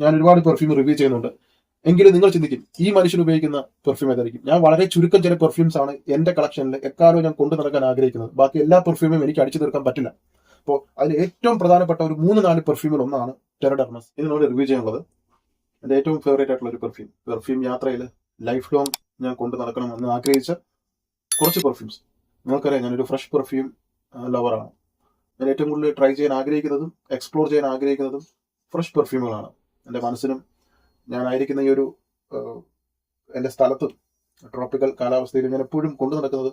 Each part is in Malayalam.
ഞാൻ ഒരുപാട് പെർഫ്യൂം റിവ്യൂ ചെയ്യുന്നുണ്ട്. എങ്കിലും നിങ്ങൾ ചിന്തിക്കും ഈ മനുഷ്യൻ ഉപയോഗിക്കുന്ന പെർഫ്യൂം ഏതായിരിക്കും. ഞാൻ വളരെ ചുരുക്കം ചില പെർഫ്യൂംസ് ആണ് എന്റെ കളക്ഷനിൽ എക്കാലവും ഞാൻ കൊണ്ടു നടക്കാൻ ആഗ്രഹിക്കുന്നത്. ബാക്കി എല്ലാ പെർഫ്യൂമും എനിക്ക് അടിച്ചു തീർക്കാൻ പറ്റില്ല. അപ്പോൾ അതിൽ ഏറ്റവും പ്രധാനപ്പെട്ട ഒരു 3-4 പെർഫ്യൂമിൽ ഒന്നാണ് ടെറഡർമസ്. ഇതിനോട് റിവ്യൂ ചെയ്യാനുള്ളത് എന്റെ ഏറ്റവും ഫേവറേറ്റ് ആയിട്ടുള്ള ഒരു പെർഫ്യൂം യാത്രയിൽ ലൈഫ് ലോങ് ഞാൻ കൊണ്ടു നടക്കണമെന്ന് ആഗ്രഹിച്ച കുറച്ച് പെർഫ്യൂംസ്. നിങ്ങൾക്കറിയാം ഞാനൊരു ഫ്രഷ് പെർഫ്യൂം ലവറാണ്. ഞാൻ ഏറ്റവും കൂടുതൽ ട്രൈ ചെയ്യാൻ ആഗ്രഹിക്കുന്നതും എക്സ്പ്ലോർ ചെയ്യാൻ ആഗ്രഹിക്കുന്നതും ഫ്രഷ് പെർഫ്യൂമുകളാണ്. എൻ്റെ മനസ്സിനും ഞാനായിരിക്കുന്ന ഈ ഒരു എൻ്റെ സ്ഥലത്തും ട്രോപ്പിക്കൽ കാലാവസ്ഥയിൽ ഞാൻ എപ്പോഴും കൊണ്ടു നടക്കുന്നത്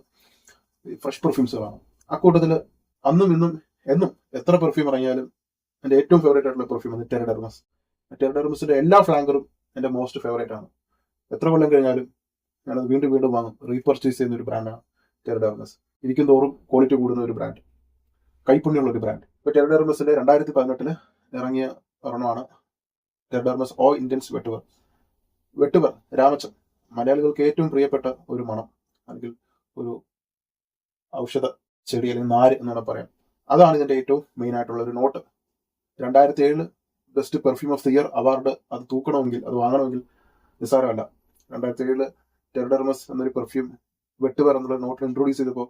ഫ്രഷ് പെർഫ്യൂംസുകളാണ്. അക്കൂട്ടത്തിൽ അന്നും ഇന്നും എന്നും എത്ര പെർഫ്യൂം ഇറങ്ങിയാലും എൻ്റെ ഏറ്റവും ഫേവറേറ്റ് ആയിട്ടുള്ള പെർഫ്യൂം ആണ് ടെറഡർമസ്. ടെറഡർമസിന്റെ എല്ലാ ഫ്ലാങ്കറും എൻ്റെ മോസ്റ്റ് ഫേവറേറ്റ് ആണ്. എത്ര കൊല്ലം കഴിഞ്ഞാലും ഞാനത് വീണ്ടും വീണ്ടും വാങ്ങും. റീപർച്ചേസ് ചെയ്യുന്ന ഒരു ബ്രാൻഡാണ് ടെറഡർമസ്. ഇരിക്കും തോറും ക്വാളിറ്റി കൂടുന്ന ഒരു ബ്രാൻഡ്, കൈപ്പുണ്യമുള്ള ഒരു ബ്രാൻഡ്. ഇപ്പോൾ ടെറഡർമസിന്റെ 2018 ഇറങ്ങിയ ഒരെണ്ണമാണ് ടെറഡർമസ് ഓ ഇന്റൻസ് വെട്ടുവർ. വെട്ടുവർ രാമച്ചം മലയാളികൾക്ക് ഏറ്റവും പ്രിയപ്പെട്ട ഒരു മണം, അല്ലെങ്കിൽ ഒരു ഔഷധ ചെടി അല്ലെങ്കിൽ നാര് എന്നാണ് പറയാം. അതാണ് ഇതിന്റെ ഏറ്റവും മെയിൻ ആയിട്ടുള്ള ഒരു note. 2007 best perfume of the year award അത് തൂക്കണമെങ്കിൽ, അത് വാങ്ങണമെങ്കിൽ നിസ്സാരമല്ല. 2007 ടെറഡർമസ് എന്നൊരു പെർഫ്യൂം വെട്ടുവർ എന്നുള്ള നോട്ട് ഇൻട്രൊഡ്യൂസ് ചെയ്തപ്പോൾ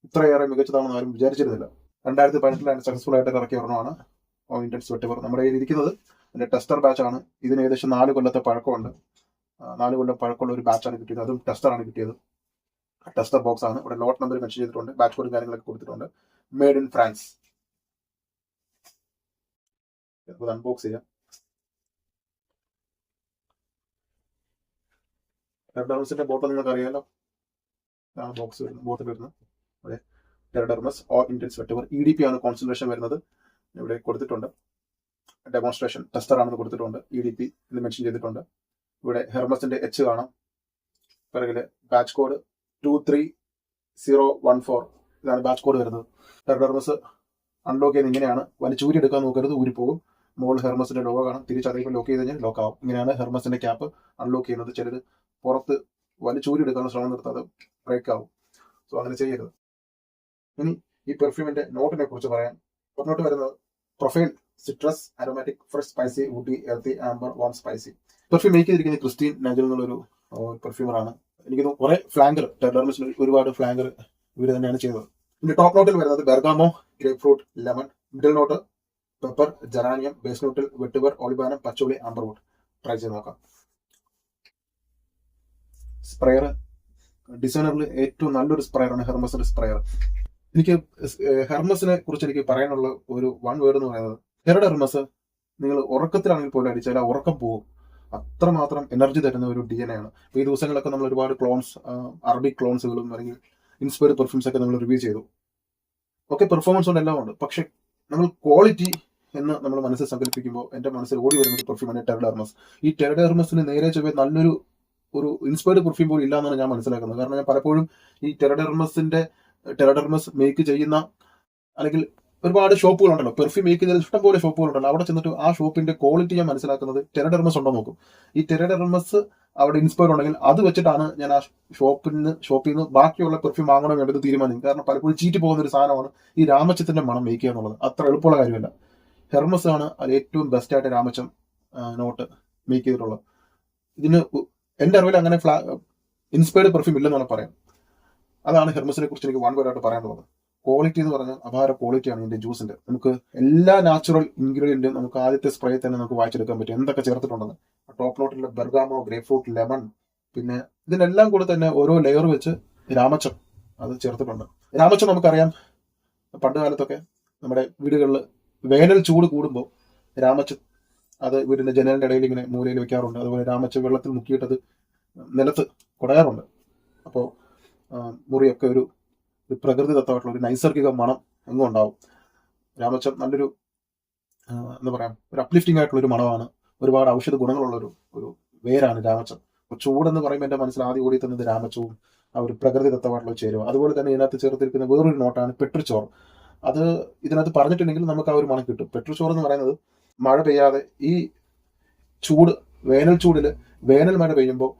ഇത്രയേറെ മികച്ചതാണെന്ന് ആരും വിചാരിച്ചിരുന്നില്ല. 2018 സക്സസ്ഫുൾ ആയിട്ട് ഇറക്കിയ ഒരെണ്ണമാണ് ഓ ഇന്റൻസ് വെട്ടുവർ. നമ്മുടെ കയ്യിൽ ഇരിക്കുന്നത് അതിന്റെ ടെസ്റ്റർ ബാച്ച് ആണ്. ഇതിന് ഏകദേശം 4 കൊല്ലത്തെ പഴക്കമുണ്ട്. 4 കൊല്ലം പഴക്കമുള്ള ഒരു ബാച്ചാണ് കിട്ടിയത്. അതും ടെസ്റ്ററാണ് കിട്ടിയത്. ടെസ്റ്റർ ബോക്സ് ആണ്. ഇവിടെ ലോട്ട് നമ്പർ മെൻഷൻ ചെയ്തിട്ടുണ്ട്, ബാച്ച് കോഡും കാര്യങ്ങളൊക്കെ കൊടുത്തിട്ടുണ്ട്. Made in France. അൺബോക്സ് ചെയ്യാം. ടെറഡർമസിന്റെ ബോട്ടിൽ നിങ്ങൾക്ക് അറിയാലോ, ബോക്സ് വരുന്നത്, ബോട്ടിൽ വരുന്നത്. അതെ, ടെറഡർമസ് ഓ ഇന്റൻസ് വെട്ടുവർ. EDP ആണ് കോൺസെൻട്രേഷൻ വരുന്നത്. ഇവിടെ കൊടുത്തിട്ടുണ്ട്. ഡെമോൺസ്ട്രേഷൻ ടെസ്റ്റർ ആണെന്ന് കൊടുത്തിട്ടുണ്ട്. EDP എന്ന് മെൻഷൻ ചെയ്തിട്ടുണ്ട്. ഇവിടെ ഹെർമസിന്റെ H കാണാം. പിറകില് ബാച്ച് കോഡ് 23014 ഇതാണ് ബാച്ച് കോഡ് വരുന്നത്. ടെറഡർമസ് അൺലോക്ക് ചെയ്യുന്നത് ഇങ്ങനെയാണ്. വലിച്ചൂരി എടുക്കാൻ നോക്കരുത്, ഊരിപ്പോകും. മുകളിൽ ഹെർമസിന്റെ ലോഗോ കാണാം. തിരിച്ചതേപോലെ ലോക്ക് ചെയ്ത് കഴിഞ്ഞാൽ ലോക്ക് ആവും. ഇങ്ങനെയാണ് ഹെർമസിന്റെ ക്യാപ്പ് അൺലോക്ക് ചെയ്യുന്നത്. ചിലർ പുറത്ത് വലിച്ചൂരി എടുക്കാനുള്ള ശ്രമം നിർത്താതെ ബ്രേക്ക് ആവും. സോ അങ്ങനെ ചെയ്യരുത്. ഇനി ഈ പെർഫ്യൂമിന്റെ നോട്ടിനെ കുറിച്ച് പറയാം. നോട്ട് വരുന്നത് profile citrus, aromatic, fresh, spicy, woody, earthy, amber, warm spicy. Perfume make ചെയ്തിരിക്കുന്നത് ക്രിസ്റ്റീൻ നജൽ എന്നുള്ളൊരു പെർഫ്യൂമറാണ്. എനിക്ക് കുറെ ഫ്ലാങ്കർ, ടെറഡർമസിന് ഒരുപാട് ഫ്ലാങ്കർ ഇവർ തന്നെയാണ് ചെയ്തത്. ഇതിന്റെ ടോപ്പ് നോട്ടിൽ വരുന്നത് bergamot, grapefruit, lemon. Middle note pepper, geranium. Base നോട്ടിൽ വെട്ടുവർ, ഒളിബാനം, പച്ചോളി, ആംബർവുഡ്. ട്രൈ ചെയ്ത് നോക്കാം. സ്പ്രെയർ ഡിസൈനറിൽ ഏറ്റവും നല്ലൊരു സ്പ്രെയറാണ് ഹെർമസിന്റെ സ്പ്രെയർ. എനിക്ക് ഹെർമസിനെ കുറിച്ച് എനിക്ക് പറയാനുള്ള ഒരു വൺ വേർഡ് എന്ന് പറയുന്നത്, ടെറഡർമസ് നിങ്ങൾ ഉറക്കത്തിലാണെങ്കിൽ പോലും അടിച്ചാൽ ആ ഉറക്കം പോകും. അത്രമാത്രം എനർജി തരുന്ന ഒരു DNA ആണ്. ഈ ദിവസങ്ങളൊക്കെ നമ്മൾ ഒരുപാട് ക്ലോൺസ്, അറബിക് ക്ലോൺസുകളും അല്ലെങ്കിൽ ഇൻസ്പയർഡ് പെർഫ്യൂംസ് ഒക്കെ നമ്മൾ റിവ്യൂ ചെയ്തു. ഒക്കെ പെർഫോമൻസ് കൊണ്ട് എല്ലാം ഉണ്ട്. പക്ഷെ നമ്മൾ ക്വാളിറ്റി എന്ന് നമ്മൾ മനസ്സിൽ സങ്കല്പിക്കുമ്പോൾ എന്റെ മനസ്സിൽ ഓടി വരുന്ന ഒരു പെർഫ്യൂമാണ് ടെറഡർമസ്. ഈ ടെറഡർമസിന് നേരെ ചൊവ്വേ നല്ലൊരു ഇൻസ്പയർഡ് പെർഫ്യൂം പോലും ഇല്ല എന്നാണ് ഞാൻ മനസ്സിലാക്കുന്നത്. കാരണം ഞാൻ പലപ്പോഴും ഈ ടെറഡർമസ് മേക്ക് ചെയ്യുന്ന, അല്ലെങ്കിൽ ഒരുപാട് ഷോപ്പുകളുണ്ടല്ലോ, പെർഫ്യൂം മേക്ക് ചെയ്യുന്ന ഇഷ്ടംപോലെ ഷോപ്പുകളുണ്ടല്ലോ, അവിടെ ചെന്നിട്ട് ആ ഷോപ്പിന്റെ ക്വാളിറ്റി ഞാൻ മനസ്സിലാക്കുന്നത് ടെറഡർമസ് ഉണ്ടോ നോക്കും. ഈ ടെറഡർമസ് അവിടെ ഇൻസ്പയർ ഉണ്ടെങ്കിൽ അത് വെച്ചിട്ടാണ് ഞാൻ ആ ഷോപ്പിൽ നിന്ന് ബാക്കിയുള്ള പെർഫ്യൂം വാങ്ങണോ വേണ്ടത് തീരുമാനിക്കും. കാരണം പലപ്പോഴും ചീറ്റ് പോകുന്ന ഒരു സാധനമാണ് ഈ രാമച്ചത്തിന്റെ മണം മേക്ക് ചെയ്യുക എന്നുള്ളത്. അത്ര എളുപ്പമുള്ള കാര്യമല്ല. ഹെർമസ് ആണ് അത് ഏറ്റവും ബെസ്റ്റ് ആയിട്ട് രാമച്ചം നോട്ട് മേക്ക് ചെയ്തിട്ടുള്ളത്. ഇതിന് എന്റെ അറിവിൽ അങ്ങനെ ഇൻസ്പയർഡ് പെർഫ്യൂം ഇല്ലെന്നാണ് പറയാം. അതാണ് ഹെർമസിനെ കുറിച്ച് എനിക്ക് വൺ വേർഡായിട്ട് പറയാനുള്ളത്. ക്വാളിറ്റി എന്ന് പറഞ്ഞാൽ അപാര ക്വാളിറ്റിയാണ് ഇതിന്റെ ജ്യൂസിന്റെ. നമുക്ക് എല്ലാ നാച്ചുറൽ ഇൻഗ്രീഡിയന്റും നമുക്ക് ആദ്യത്തെ സ്പ്രേ തന്നെ നമുക്ക് വായിച്ചെടുക്കാൻ പറ്റും എന്തൊക്കെ ചേർത്തിട്ടുണ്ടെന്ന്. ടോപ്പ് നോട്ടിലെ ബെർഗാമോ, ഗ്രേപ്പ് ഫ്രൂട്ട്, ലെമൺ, പിന്നെ ഇതിനെല്ലാം കൂടെ തന്നെ ഓരോ ലെയർ വെച്ച് രാമച്ചം അത് ചേർത്തിട്ടുണ്ട്. രാമച്ചം നമുക്കറിയാം, പണ്ട് കാലത്തൊക്കെ നമ്മുടെ വീടുകളിൽ വേനൽ ചൂട് കൂടുമ്പോൾ രാമച്ചം അത് വീടിന്റെ ജനലിന്റെ ഇടയിൽ ഇങ്ങനെ മൂലയിൽ വെക്കാറുണ്ട്. അതുപോലെ രാമച്ചം വെള്ളത്തിൽ മുക്കിയിട്ടത് നിലത്ത് കുടയാറുണ്ട്. അപ്പോൾ മുറിയൊക്കെ ഒരു പ്രകൃതിദത്തമായിട്ടുള്ള ഒരു നൈസർഗിക മണം എങ്ങും ഉണ്ടാവും. രാമച്ചം നല്ലൊരു എന്താ പറയാ, ഒരു അപ്ലിഫ്റ്റിംഗ് ആയിട്ടുള്ള ഒരു മണമാണ്. ഒരുപാട് ഔഷധ ഗുണങ്ങളുള്ള ഒരു വേരാണ് രാമച്ചം. അപ്പോൾ ചൂടെന്ന് പറയുമ്പോൾ എന്റെ മനസ്സിൽ ആദ്യം ഓടി തന്നത് രാമച്ചവും ആ ഒരു പ്രകൃതിദത്തമായിട്ടുള്ള ചേരുവ. അതുപോലെ തന്നെ ഇതിനകത്ത് ചേർത്തിരിക്കുന്ന വേറൊരു നോട്ടാണ് പെട്രിച്ചോർ. അത് ഇതിനകത്ത് പറഞ്ഞിട്ടുണ്ടെങ്കിൽ നമുക്ക് ആ ഒരു മണം കിട്ടും. പെട്രിച്ചോർ എന്ന് പറയുന്നത് മഴ പെയ്യാതെ ഈ ചൂട്, വേനൽ ചൂടില് വേനൽ മഴ പെയ്യുമ്പോൾ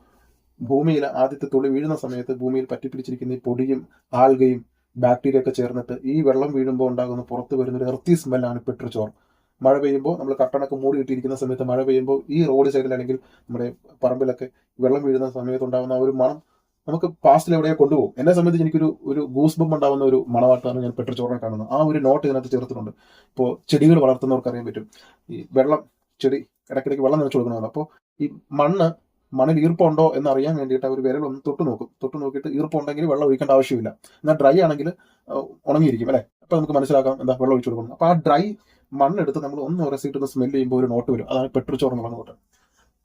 ഭൂമിയിൽ ആദ്യത്തെ തുള്ളി വീഴുന്ന സമയത്ത് ഭൂമിയിൽ പറ്റിപ്പിടിച്ചിരിക്കുന്ന ഈ പൊടിയും ആൽഗയും ബാക്ടീരിയ ഒക്കെ ചേർന്നിട്ട് ഈ വെള്ളം വീഴുമ്പോൾ ഉണ്ടാകുന്ന പുറത്ത് വരുന്ന ഒരു എർത്തി സ്മെല്ലാണ് പെട്രിച്ചോർ. മഴ പെയ്യുമ്പോൾ നമ്മൾ കട്ടണൊക്കെ മൂടി ഇട്ടിരിക്കുന്ന സമയത്ത് മഴ പെയ്യുമ്പോൾ ഈ റോഡ് സൈഡിലാണെങ്കിൽ നമ്മുടെ പറമ്പിലൊക്കെ വെള്ളം വീഴുന്ന സമയത്ത് ഉണ്ടാകുന്ന ആ ഒരു മണം നമുക്ക് പാസ്റ്റിൽ എവിടെയോ കൊണ്ടുപോകും. എന്നെ സംബന്ധിച്ച് ഒരു ഗൂസ് ബംബ് ഉണ്ടാവുന്ന ഒരു മണമായിട്ടാണ് ഞാൻ പെട്രോൾ ചോറിനെ കാണുന്നത്. ആ ഒരു നോട്ട് ഇതിനകത്ത് ചേർത്തിട്ടുണ്ട്. ഇപ്പോൾ ചെടികൾ വളർത്തുന്നവർക്ക് അറിയാൻ പറ്റും, ഈ വെള്ളം ചെടി ഇടയ്ക്കിടയ്ക്ക് വെള്ളം നനച്ചു കൊടുക്കുന്നതാണ്. അപ്പോൾ ഈ മണ്ണിൽ ഈർപ്പമുണ്ടോ എന്ന് അറിയാൻ വേണ്ടിയിട്ട് അവർ വിരലൊന്ന് തൊട്ട് നോക്കും. തൊട്ട് നോക്കിയിട്ട് ഈർപ്പമുണ്ടെങ്കിൽ വെള്ളം ഒഴിക്കേണ്ട ആവശ്യമില്ല. എന്നാൽ ഡ്രൈ ആണെങ്കിൽ ഉണങ്ങിയിരിക്കും അല്ലേ. അപ്പൊ നമുക്ക് മനസ്സിലാക്കാം എന്താ വെള്ളം ഒഴിച്ചു കൊടുക്കണം. അപ്പൊ ആ ഡ്രൈ മണ്ണെടുത്ത് നമ്മൾ ഒന്ന് ഉരസിയിട്ട് സ്മെല്ല് ചെയ്യുമ്പോൾ ഒരു നോട്ട് വരും. അതാണ് പെട്രോൾ ചോറെന്നുള്ള നോട്ട്.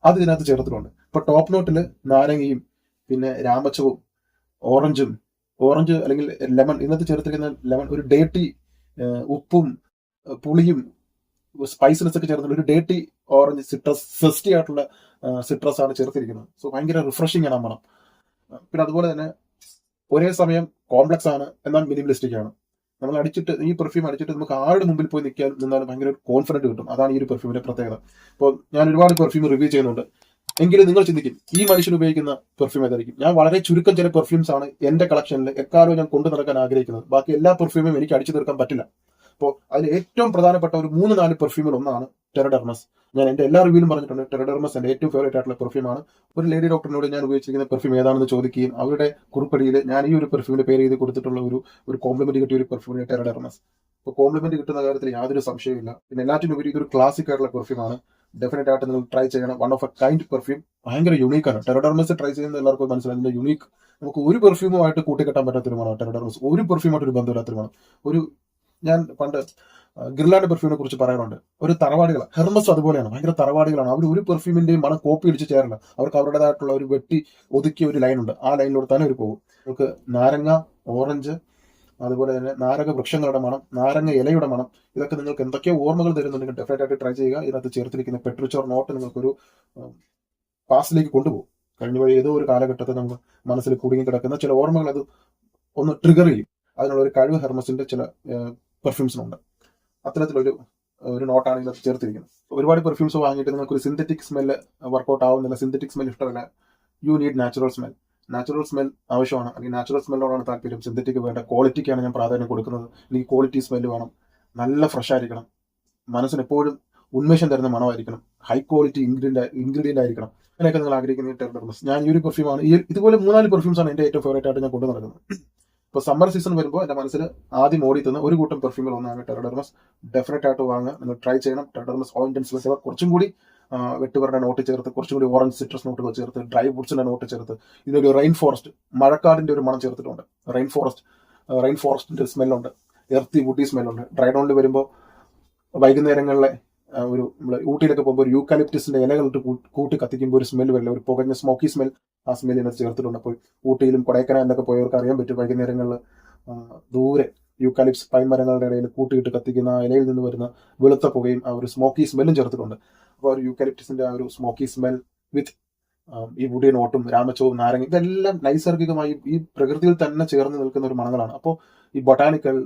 അത് ഇതിനകത്ത് ചേർത്തിട്ടുണ്ട്. ഇപ്പൊ ടോപ്പ് നോട്ടിൽ നാരങ്ങയും പിന്നെ രാമച്ചവും ഓറഞ്ച് അല്ലെങ്കിൽ ലെമൺ, ഇതിനകത്ത് ചേർത്തിരിക്കുന്ന ലെമൺ ഒരു ഡേട്ടി ഉപ്പും പുളിയും സ്പൈസിനെസ് ഒക്കെ ചേർത്തിട്ട് ഒരു ഡേട്ടി ഓറഞ്ച് സിട്രസ് സെസ്റ്റി ആയിട്ടുള്ള സിട്രസ് ആണ് ചേർത്തിരിക്കുന്നത്. സോ ഭയങ്കര റിഫ്രഷിംഗ് ആണ് ആ മണം. പിന്നെ അതുപോലെ തന്നെ ഒരേ സമയം കോംപ്ലക്സ് ആണ്, എന്നാൽ മിനിമലിസ്റ്റിക് ആണ്. നമ്മൾ ഈ പെർഫ്യൂം അടിച്ചിട്ട് നമുക്ക് ആരുടെ മുമ്പിൽ പോയി നിന്നാലും ഭയങ്കര കോൺഫിഡന്റ് കിട്ടും. അതാണ് ഈ ഒരു പെർഫ്യൂമിന്റെ പ്രത്യേകത. ഇപ്പോൾ ഞാൻ ഒരുപാട് പെർഫ്യൂം റിവ്യൂ ചെയ്യുന്നുണ്ട്, എങ്കിലും നിങ്ങൾ ചിന്തിക്കും ഈ മനുഷ്യൻ ഉപയോഗിക്കുന്ന പെർഫ്യൂം ഏതായിരിക്കും. ഞാൻ വളരെ ചുരുക്കം ചില പെർഫ്യൂംസ് ആണ് എന്റെ കളക്ഷനിൽ എക്കാലവും ഞാൻ കൊണ്ടു നടക്കാൻ ആഗ്രഹിക്കുന്നത്. ബാക്കി എല്ലാ പെർഫ്യൂമും എനിക്ക് അടിച്ചു തീർക്കാൻ പറ്റില്ല. അപ്പോൾ അതിൽ ഏറ്റവും പ്രധാനപ്പെട്ട ഒരു 3-4 പെർഫ്യൂമിൽ ഒന്നാണ് ടെറഡെർമസ്. ഞാൻ എന്റെ എല്ലാ റിവ്യൂലും പറഞ്ഞിട്ടുണ്ട്, ടെറഡെർമസ് എന്റെ ഏറ്റവും ഫേവറേറ്റ് ആയിട്ടുള്ള പെർഫ്യൂമാണ്. ഒരു ലേഡി ഡോക്ടറിനോട് ഞാൻ ഉപയോഗിച്ചിരിക്കുന്ന പെർഫ്യൂം ഏതാണെന്ന് ചോദിക്കുകയും അവരുടെ കുറിപ്പടിയിൽ ഞാൻ ഈ ഒരു പെർഫ്യൂമിന്റെ പേര് ചെയ്ത് കൊടുത്തിട്ടുള്ള ഒരു കോംപ്ലിമെന്റ് കിട്ടിയ ഒരു പെർഫ്യൂമിന് ടെറഡെർമസ്. അപ്പോൾ കോംപ്ലിമെന്റ് കിട്ടുന്ന കാര്യത്തിൽ യാതൊരു സംശയമില്ല. പിന്നെ എല്ലാറ്റിനും ഉപരി ഇതൊരു ക്ലാസിക് ആയിട്ടുള്ള പെർഫ്യൂമാണ്. ഡെഫിനറ്റ് ആയിട്ട് നിങ്ങൾ ട്രൈ ചെയ്യണം. One of A kind perfume, ഭയങ്കര യുണീക്കാണ്. ടെറഡെർമസ് ട്രൈ ചെയ്യുന്ന എല്ലാവർക്കും മനസ്സിലായി യുണീക്ക്. നമുക്ക് ഒരു പെർഫ്യൂമുമായിട്ട് കൂട്ടിക്കെട്ടാൻ പറ്റാത്തൊരു മണമാണ് ടെറഡെർമസ്. ഒരു പെർഫ്യൂമായിട്ട് ഒരു ബന്ധമില്ലാത്തൊരു മണം. ഞാൻ പണ്ട് ഗിർലാൻഡ് പെർഫ്യൂമിനെ കുറിച്ച് പറയാറുണ്ട്. ഒരു തറവാടികളാണ്. ഹെർമസ് അതുപോലെയാണ്, ഭയങ്കര തറവാടികളാണ്. അവർ ഒരു പെർഫ്യൂമിന്റെയും മണം കോപ്പി അടിച്ച് ചേരില്ല. അവർക്ക് അവരുടേതായിട്ടുള്ള ഒരു വെട്ടി ഒതുക്കിയ ഒരു ലൈൻ ഉണ്ട്. ആ ലൈനിലൂടെ തന്നെ അവർ പോകും. അവർക്ക് നാരങ്ങ, ഓറഞ്ച്, അതുപോലെ തന്നെ നാരക വൃക്ഷങ്ങളുടെ മണം, നാരങ്ങ ഇലയുടെ മണം, ഇതൊക്കെ നിങ്ങൾക്ക് എന്തൊക്കെയോ ഓർമ്മകൾ തരുന്നുണ്ടെങ്കിൽ ഡെഫിനറ്റ് ആയിട്ട് ട്രൈ ചെയ്യുക. ഇതിനകത്ത് ചേർത്തിരിക്കുന്ന പെട്രിച്ചോർ നോട്ട് നിങ്ങൾക്കൊരു പാസ്റ്റിലേക്ക് കൊണ്ടുപോകും. കഴിഞ്ഞ വഴി ഏതോ ഒരു കാലഘട്ടത്തിൽ നമുക്ക് മനസ്സിൽ കുടുങ്ങി കിടക്കുന്ന ചില ഓർമ്മകൾ അത് ഒന്ന് ട്രിഗർ ചെയ്യും. അതിനുള്ള ഒരു കഴിവ് ഹെർമസിന്റെ ചില പെർഫ്യൂംസിനുണ്ട്. അത്തരത്തിലൊരു നോട്ടാണ് ഇതിനകത്ത് ചേർത്തിരിക്കുന്നത്. ഒരുപാട് പെർഫ്യൂംസ് വാങ്ങിയിട്ട് നിങ്ങൾക്ക് ഒരു സിന്തറ്റിക് സ്മെല്ല് വർക്കൗട്ട് ആവുന്നില്ല, സിന്തറ്റിക് സ്മെൽ ഇഷ്ടമല്ല, യു നീഡ് നാച്ചുറൽ സ്മെൽ ആവശ്യമാണ്. അല്ലെങ്കിൽ നാച്ചുറൽ സ്മെല്ലോടാണ് താല്പര്യം, സിന്തറ്റിക് വേണ്ട. ക്വാളിറ്റിക്കാണ് ഞാൻ പ്രാധാന്യം കൊടുക്കുന്നത്. എനിക്ക് ക്വാളിറ്റി സ്മെല്ല് വേണം, നല്ല ഫ്രഷ് ആയിരിക്കണം, മനസ്സിന് എപ്പോഴും ഉന്മേഷം തരുന്ന മണമായിരിക്കണം, ഹൈ ക്വാളിറ്റി ഇൻഗ്രീഡിയന്റ് ആയിരിക്കണം. അങ്ങനെയൊക്കെ നിങ്ങൾ ആഗ്രഹിക്കുന്ന ടെറഡെർമസ്. ഞാൻ ഈ ഒരു പെർഫ്യൂമാണ്, ഇതുപോലെ 3-4 പെർഫ്യൂംസ് ആണ് എന്റെ ഏറ്റവും ഫേവറേറ്റ് ആയിട്ട് ഞാൻ കൊണ്ടു നടക്കുന്നത്. ഇപ്പോൾ സമ്മർ സീസൺ വരുമ്പോൾ എന്റെ മനസ്സിൽ ആദ്യം ഓടിത്തുന്ന ഒരു കൂട്ടം പെർഫ്യൂമിൽ ഒന്നാണ് ടെറഡെർമസ്. ഡെഫിനറ്റ് ആയിട്ട് വാങ്ങുക, നിങ്ങൾ ട്രൈ ചെയ്യണം. ടെറഡെർമസ് ഓയിന്റൻസ് കുറച്ചും കൂടി വെട്ടുപറയുടെ നോട്ട് ചേർത്ത്, കുറച്ചും കൂടി ഓറഞ്ച് സിട്രസ് നോട്ടുകൾ ചേർത്ത്, ഡ്രൈ വുഡ്സിന്റെ നോട്ട് ചേർത്ത്, ഇതിനൊരു റെയിൻ ഫോറസ്റ്റ്, മഴക്കാടിന്റെ ഒരു മണം ചേർത്തിട്ടുണ്ട്. റെയിൻ ഫോറസ്റ്റിന്റെ സ്മെല്ലുണ്ട്, എർത്തി വുഡി സ്മെല്ലുണ്ട്. ഡ്രൈഡോണിൽ വരുമ്പോൾ വൈകുന്നേരങ്ങളിലെ നമ്മൾ ഊട്ടിയിലൊക്കെ പോകുമ്പോൾ ഒരു യൂക്കാലിപ്റ്റസിന്റെ ഇലകളിട്ട് കൂട്ടി കത്തിക്കുമ്പോൾ ഒരു സ്മെൽ വരില്ല, ഒരു പുകഞ്ഞ സ്മോക്കി സ്മെൽ, ആ സ്മെൽ ഇതിനകത്ത് ചേർത്തിട്ടുണ്ട്. അപ്പോൾ ഊട്ടിയിലും കൊടൈക്കനാലിലൊക്കെ പോയവർക്ക് അറിയാൻ പറ്റും, വൈകുന്നേരങ്ങളിൽ ദൂരെ യൂക്കാലിപ്സ് പൈൻ മരങ്ങളുടെ ഇടയിൽ കൂട്ടിയിട്ട് കത്തിക്കുന്ന ആ ഇലയിൽ നിന്ന് വരുന്ന വെളുത്ത പുകയും ആ ഒരു സ്മോക്കി സ്മെല്ലും ചേർത്തിട്ടുണ്ട്. അപ്പോൾ ഒരു യൂക്കാലിപ്റ്റസിന്റെ ആ ഒരു സ്മോക്കി സ്മെൽ വിത്ത് ഈ വുഡി നോട്ടും രാമച്ചവും നാരങ്ങ, ഇതെല്ലാം നൈസർഗികമായി ഈ പ്രകൃതിയിൽ തന്നെ ചേർന്ന് നിൽക്കുന്ന ഒരു മണങ്ങളാണ്. അപ്പോൾ ഈ ബൊട്ടാനിക്കൽ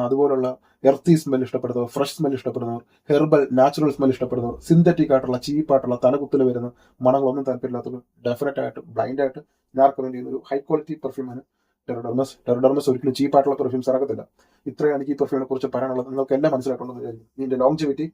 അതുപോലുള്ള എർത്തി സ്മെൽ ഇഷ്ടപ്പെടുന്നവർ, ഫ്രഷ് സ്മെൽ ഇഷ്ടപ്പെടുന്നവർ, ഹെർബൽ നാച്ചുറൽ സ്മെൽ ഇഷ്ടപ്പെടുന്നവർ, സിന്തറ്റിക് ആയിട്ടുള്ള ചീപ്പായിട്ടുള്ള തലകുത്തിൽ വരുന്ന മണങ്ങളൊന്നും താല്പര്യമില്ലാത്തവർ ഡെഫിനറ്റ് ആയിട്ട് ബ്ലൈൻഡ് ആയിട്ട് ഞാൻ റെക്കമെൻഡ് ചെയ്യുന്ന ഒരു ഹൈ ക്വാളിറ്റി പെർഫ്യൂമാണ് ടെറഡെർമസ്. ഒരിക്കലും ചീപ്പായിട്ടുള്ള പെർഫ്യൂംസ് ഇറക്കത്തില്ല. ഇത്രയാണ് എനിക്ക് ഈ പെർഫ്യൂമിനെ കുറിച്ച് പറയാനുള്ളത്. നിങ്ങൾക്ക് എല്ലാം മനസ്സിലായിട്ടുണ്ടെന്ന് വിചാരിക്കും. ഇതിന്റെ ലോങ്ജിവിറ്റി,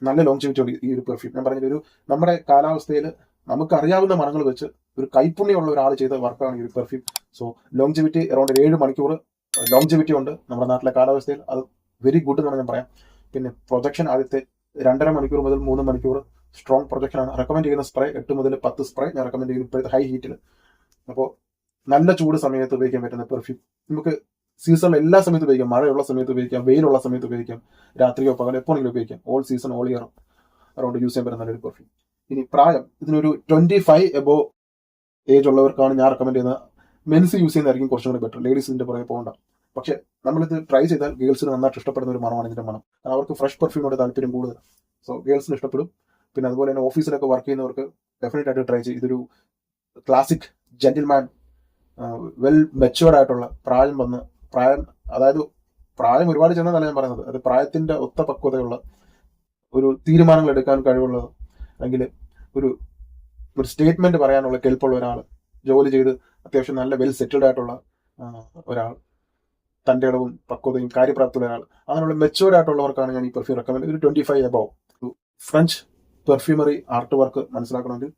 നല്ല ലോങ്ജിവിറ്റി ഉണ്ട് ഈ ഒരു പെർഫ്യൂം. ഞാൻ പറഞ്ഞ നമ്മുടെ കാലാവസ്ഥയിൽ നമുക്ക് അറിയാവുന്ന മണങ്ങൾ വെച്ച് ഒരു കൈപ്പുണ്യമുള്ള ഒരാൾ ചെയ്ത വർക്കാണ് ഈ ഒരു പെർഫ്യൂം. സോ ലോങ്ജിവിറ്റി അറൌണ്ട് 7 മണിക്കൂർ ലോങ്ജിവിറ്റി ഉണ്ട് നമ്മുടെ നാട്ടിലെ കാലാവസ്ഥയിൽ. അത് വെരി ഗുഡ് എന്നാണ് ഞാൻ പറയാം. പിന്നെ പ്രൊജക്ഷൻ ആദ്യത്തെ 2.5 മണിക്കൂർ മുതൽ 3 മണിക്കൂർ സ്ട്രോങ് പ്രൊജക്ഷൻ ആണ്. റെക്കമെൻഡ് ചെയ്യുന്ന സ്പ്രേ 8 മുതൽ 10 സ്പ്രേ ഞാൻ റെക്കമെൻഡ് ചെയ്യുന്നു ഇപ്പോഴത്തെ ഹൈ ഹീറ്റിൽ. അപ്പോൾ നല്ല ചൂട് സമയത്ത് ഉപയോഗിക്കാൻ പറ്റുന്ന പെർഫ്യൂം. നമുക്ക് സീസണിൽ എല്ലാ സമയത്തും ഉപയോഗിക്കാം. മഴയുള്ള സമയത്ത് ഉപയോഗിക്കാം, വെയിലുള്ള സമയത്ത് ഉപയോഗിക്കാം, രാത്രിയോ പകലോ എപ്പോഴെങ്കിലും ഉപയോഗിക്കാം. All season all year around use ചെയ്യാൻ പറ്റുന്ന നല്ലൊരു പെർഫ്യൂം. ഇനി പ്രായം, ഇതിനൊരു 25 എബോവ് ഏജ് ഉള്ളവർക്കാണ് ഞാൻ റെക്കമെൻഡ് ചെയ്യുന്നത്. മെൻസ് യൂസ് ചെയ്യുന്നതായിരിക്കും കുറച്ചും കൂടി ബെറ്റർ. ലേഡീസ് ഇതിന്റെ പുറകെ പോകണ്ട. പക്ഷെ നമ്മളിത് ട്രൈ ചെയ്താൽ ഗേൾസിന് നന്നായിട്ട് ഇഷ്ടപ്പെടുന്ന ഒരു മണമാണ് ഇതിന്റെ മണം. അവർക്ക് ഫ്രഷ് പെർഫ്യൂമിനോട് താല്പര്യം കൂടുതൽ. സോ ഗേൾസിന് ഇഷ്ടപ്പെടും. പിന്നെ അതുപോലെ തന്നെ ഓഫീസിലൊക്കെ വർക്ക് ചെയ്യുന്നവർക്ക് ഡെഫിനറ്റ് ആയിട്ട് ട്രൈ ചെയ്യും. ഇതൊരു ക്ലാസിക് ജെന്റിൽമാൻ, വെൽ മെച്ചുവേർഡ് ആയിട്ടുള്ള പ്രായം ഒരുപാട് ചെന്നതല്ല ഞാൻ പറയുന്നത്. അത് പ്രായത്തിന്റെ ഒത്ത പക്വതയുള്ള ഒരു തീരുമാനങ്ങൾ എടുക്കാൻ കഴിവുള്ളത്, അല്ലെങ്കിൽ ഒരു സ്റ്റേറ്റ്മെന്റ് പറയാനുള്ള കെൽപ്പുള്ള ഒരാൾ, ജോലി ചെയ്ത് അത്യാവശ്യം നല്ല വെൽ സെറ്റിൽഡ് ആയിട്ടുള്ള ഒരാൾ, തൻ്റെ ഇടവും പക്വതയും കാര്യപ്രാപ്തിയുള്ള ഒരാൾ, അങ്ങനെയുള്ള മെച്ചുവേർഡ് ആയിട്ടുള്ളവർക്കാണ് ഞാൻ ഈ പെർഫ്യൂം റെക്കമെൻഡ്. ഒരു 25 above. French perfumery art work മനസ്സിലാക്കണമെങ്കിൽ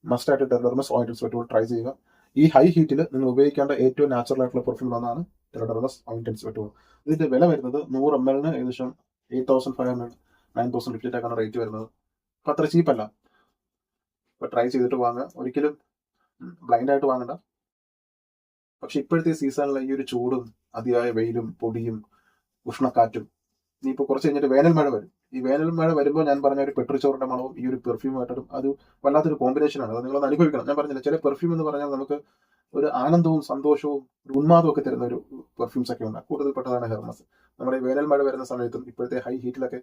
മസ്റ്റായിട്ട് ടെറഡർമസ് ഓയിന്റഡ് സ്വെറ്റ് ട്രൈ ചെയ്യുക. ഈ ഹൈ ഹീറ്റിൽ നിങ്ങൾ ഉപയോഗിക്കേണ്ട ഏറ്റവും നാച്ചുറൽ ആയിട്ടുള്ള പെർഫ്യൂം ഒന്നാണ് ടെറഡർമസ് ഓയിന്റഡ് സ്വെറ്റ്. ഇതിന്റെ വില വരുന്നത് 100 ml ഏകദേശം 8,500 9,000 ലിറ്റേക്കാണ് റേറ്റ് വരുന്നത്. അപ്പൊ അത്ര ചീപ്പല്ല. അപ്പൊ ട്രൈ ചെയ്തിട്ട് വാങ്ങുക. ഒരിക്കലും ബ്ലൈൻഡ് ആയിട്ട് വാങ്ങണ്ട. പക്ഷെ ഇപ്പോഴത്തെ സീസണിലെ ഈ ഒരു ചൂടും അതിയായ വെയിലും പൊടിയും ഉഷ്ണക്കാറ്റും, ഇനിയിപ്പോൾ കുറച്ച് കഴിഞ്ഞിട്ട് വേനൽ മഴ വരും. ഈ വേനൽ മഴ വരുമ്പോൾ ഞാൻ പറഞ്ഞ ഒരു പെട്രിച്ചോറിന്റെ മണവും ഈ ഒരു പെർഫ്യൂമായിട്ടും അത് വല്ലാത്തൊരു കോമ്പിനേഷനാണ്. അത് നിങ്ങളൊന്ന് അനുഭവിക്കണം. ഞാൻ പറഞ്ഞില്ല, ചില പെർഫ്യൂം എന്ന് പറഞ്ഞാൽ നമുക്ക് ഒരു ആനന്ദവും സന്തോഷവും ഒരു ഉന്മാദവും ഒക്കെ തരുന്ന ഒരു പെർഫ്യൂംസ് ഒക്കെ ഉണ്ട്. കൂടുതൽപ്പെട്ടതാണ് ഹെർമസ്. നമ്മുടെ ഈ വേനൽ മഴ വരുന്ന സമയത്തും ഇപ്പോഴത്തെ ഹൈ ഹീറ്റിലൊക്കെ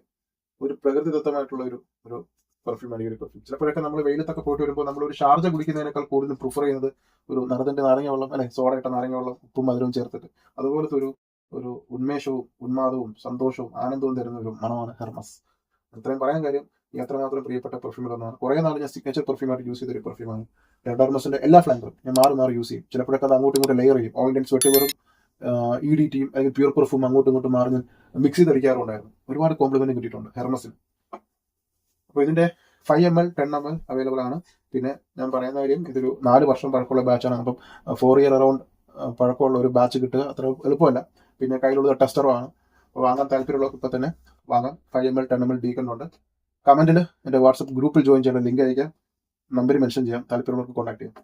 ഒരു പ്രകൃതിദത്തമായിട്ടുള്ള ഒരു ഒരു പെർഫ്യൂമാണ് ഈ ഒരു പെർഫ്യൂം. ചിലപ്പോഴൊക്കെ നമ്മൾ വെയിലത്തൊക്കെ പോയിട്ട് വരുമ്പോൾ നമ്മൾ ഒരു ഷാർജ കുടിക്കുന്നതിനേക്കാൾ കൂടുതൽ പ്രിഫർ ചെയ്യുന്നത് ഒരു നറുതിന്റെ നാരങ്ങ വെള്ളം, അല്ലെ സോഡ ഇട്ട നാരങ്ങ വെള്ളം ഉപ്പും മധുരവും ചേർത്തിട്ട് അതുപോലത്തെ ഒരു ഉന്മേഷവും ഉന്മാദവും സന്തോഷവും ആനന്ദവും തരുന്ന ഒരു മണമാണ് ഹെർമസ്. ഇത്രയും പറയാൻ കാര്യം, ഈ അത്രമാത്രം പ്രിയപ്പെട്ട പെർഫ്യൂമുകളൊന്നാണ്. കുറെ നാൾ ഞാൻ സിഗ്നേച്ചർ പെർഫ്യൂമായിട്ട് യൂസ് ചെയ്തൊരു പെർഫ്യൂമാണ്. ടെറഡർമസിന്റെ എല്ലാ ഫ്ലേവറും ഞാൻ മാറി മാറി യൂസ് ചെയ്യും. ചിലപ്പോഴൊക്കെ അത് അങ്ങോട്ടും ഇങ്ങോട്ടും ലെയർ ചെയ്യും. ഓയിൽ ആൻഡ് സ്വെറ്റ് വെറും EDTയും അല്ലെങ്കിൽ പ്യൂർ പെർഫ്യൂം അങ്ങോട്ടും ഇങ്ങോട്ടും മാറി ഞാൻ മിക്സ് ചെയ്തടിക്കാറുണ്ടായിരുന്നു. ഒരുപാട് കോംപ്ലിമെന്റ് കിട്ടിയിട്ടുണ്ട് ഹെർമസിന്. അപ്പോൾ ഇതിന്റെ 5 ml 10 ml അവൈലബിൾ ആണ്. പിന്നെ ഞാൻ പറയുന്ന കാര്യം, ഇതൊരു 4 വർഷം പഴക്കമുള്ള ബാച്ചാണ്. അപ്പം 4 year അറൗണ്ട് പഴക്കമുള്ള ഒരു ബാച്ച് കിട്ടുക അത്ര എളുപ്പമല്ല. പിന്നെ കയ്യിലുള്ളത് ടെസ്റ്ററും ആണ്. അപ്പോൾ വാങ്ങാൻ താല്പര്യമുള്ളവർക്ക് ഇപ്പം തന്നെ വാങ്ങാം. 5 ml 10 ml ഡീക്കണ്ടുണ്ട്. കമന്റിൽ എൻ്റെ വാട്സപ്പ് ഗ്രൂപ്പിൽ ജോയിൻ ചെയ്യാൻ ലിങ്ക് അയക്കാം. നമ്പർ മെൻഷൻ ചെയ്യാം. താല്പര്യമുള്ളവർക്ക് കോൺടാക്ട് ചെയ്യാം.